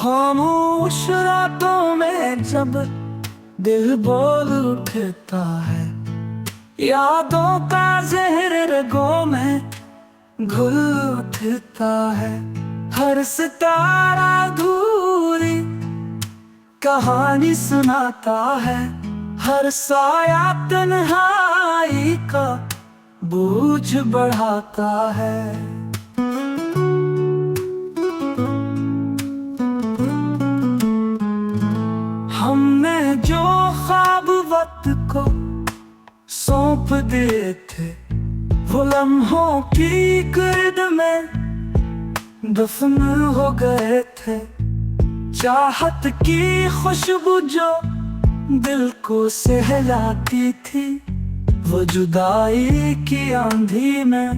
खामोश रातों में जब दिल बोल उठता है, यादों का जहर रगों में घुल उठता है। हर सितारा अधूरी कहानी सुनाता है, हर साया तन्हाई का बोझ बढ़ाता है। हमने जो ख्वाब वक्त को सौंप दिए थे, वो लम्हों की गिर्द में दफन हो गए थे। चाहत की खुशबू जो दिल को सहलाती थी, वो जुदाई की आंधी में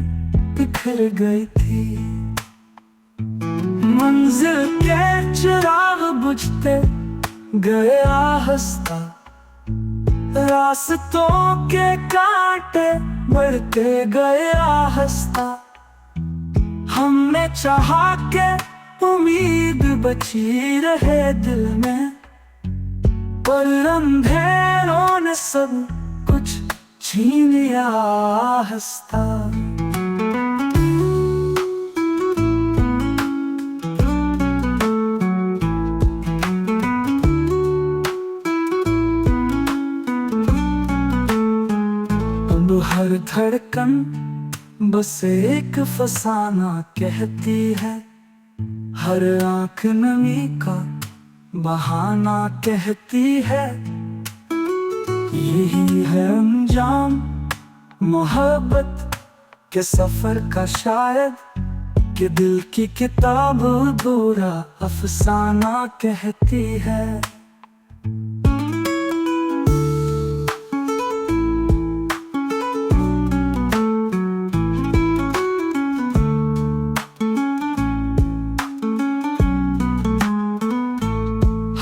बिखर गई थी। मंजिल के चिराग बुझते गए आहिस्ता, रास्तों के कांटे बढ़ते गए आहिस्ता। हमने चाहा के उम्मीद बची रहे दिल में, पर अंधेरों ने सब कुछ छीन लिया आहिस्ता। हर धड़कन बस एक फसाना कहती है, हर आंख नमी का बहाना कहती है। यही है अंजाम मोहब्बत के सफर का शायद, कि दिल की किताब अधूरा अफसाना कहती है।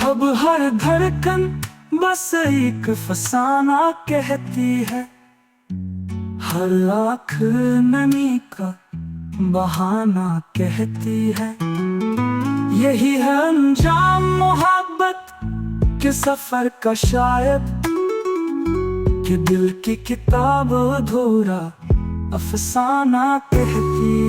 अब हर धड़कन बस एक फसाना कहती है, हर आँख नमी का बहाना कहती है। यही है अंजाम मोहब्बत के सफर का शायद, कि दिल की किताब अधूरा अफसाना कहती है।